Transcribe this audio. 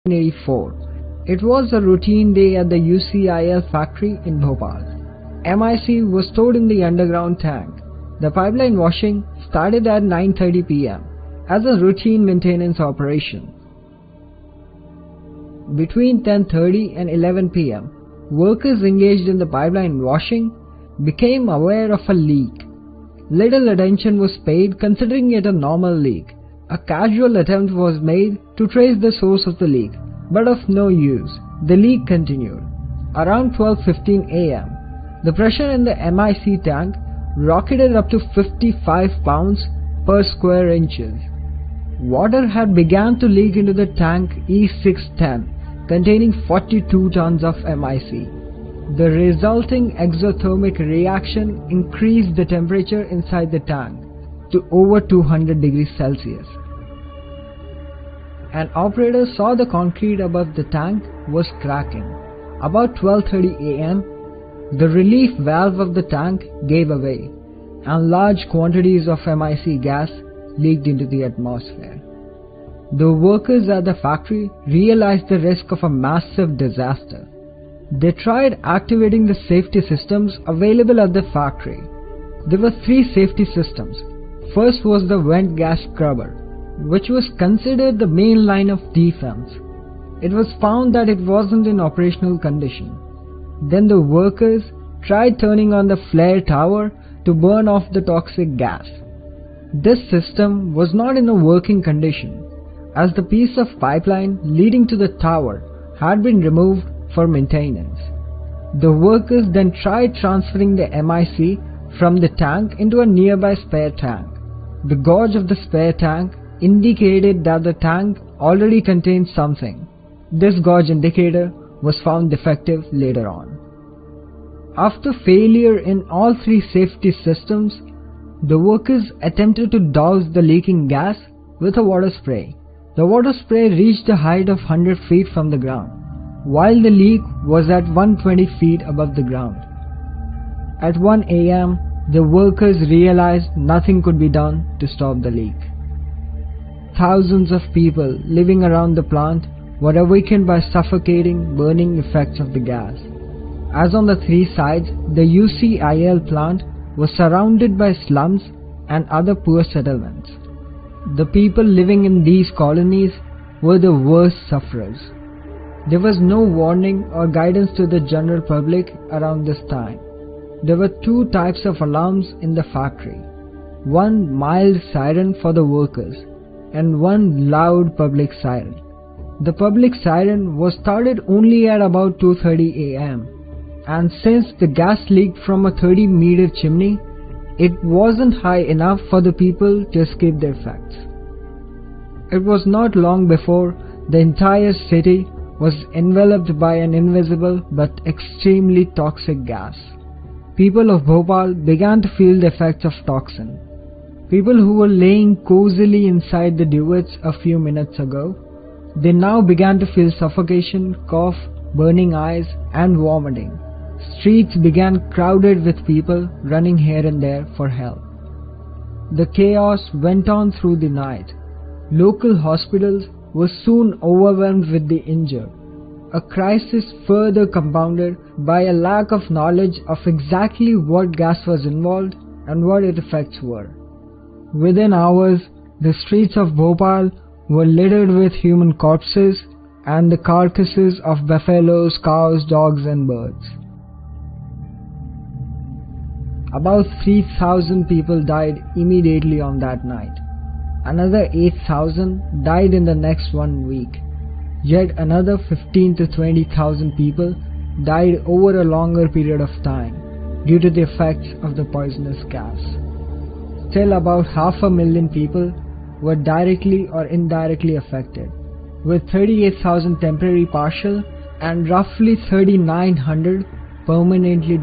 1984. It was a routine day at the UCIL factory in Bhopal. MIC was stored in the underground tank. The pipeline washing started at 9:30 p.m. as a routine maintenance operation. Between 10:30 and 11 p.m., workers engaged in the pipeline washing became aware of a leak. Little attention was paid considering it a normal leak. A casual attempt was made to trace the source of the leak, but of no use. The leak continued. Around 12:15 a.m., the pressure in the MIC tank rocketed up to 55 pounds per square inches. Water had begun to leak into the tank E610, containing 42 tons of MIC. The resulting exothermic reaction increased the temperature inside the tank to over 200 degrees Celsius. An operator saw the concrete above the tank was cracking. About 12:30 a.m., the relief valve of the tank gave away, and large quantities of MIC gas leaked into the atmosphere. The workers at the factory realized the risk of a massive disaster. They tried activating the safety systems available at the factory. There were 3 safety systems. First was the vent gas scrubber, which was considered the main line of defense. It was found that it wasn't in operational condition. Then the workers tried turning on the flare tower to burn off the toxic gas. This system was not in a working condition, as the piece of pipeline leading to the tower had been removed for maintenance. The workers then tried transferring the MIC from the tank into a nearby spare tank. The gauge of the spare tank indicated that the tank already contained something. This gauge indicator was found defective later on. After failure in all 3 safety systems, the workers attempted to douse the leaking gas with a water spray. The water spray reached a height of 100 feet from the ground, while the leak was at 120 feet above the ground. At 1 a.m., the workers realized nothing could be done to stop the leak. Thousands of people living around the plant were awakened by suffocating, burning effects of the gas. As on the 3 sides, the UCIL plant was surrounded by slums and other poor settlements. The people living in these colonies were the worst sufferers. There was no warning or guidance to the general public around this time. There were 2 types of alarms in the factory. One mild siren for the workers and one loud public siren. The public siren was started only at about 2:30 a.m. and since the gas leaked from a 30-meter chimney, it wasn't high enough for the people to escape the effects. It was not long before the entire city was enveloped by an invisible but extremely toxic gas. People of Bhopal began to feel the effects of toxin. People who were laying cozily inside the duvets a few minutes ago, they now began to feel suffocation, cough, burning eyes, and vomiting. Streets began crowded with people running here and there for help. The chaos went on through the night. Local hospitals were soon overwhelmed with the injured, a crisis further compounded by a lack of knowledge of exactly what gas was involved and what its effects were. Within hours, the streets of Bhopal were littered with human corpses and the carcasses of buffaloes, cows, dogs and birds. About 3,000 people died immediately on that night. Another 8,000 died in the next 1 week. Yet another 15,000 to 20,000 people died over a longer period of time due to the effects of the poisonous gas. Still, about 500,000 people were directly or indirectly affected, with 38,000 temporary partial and roughly 3,900 permanently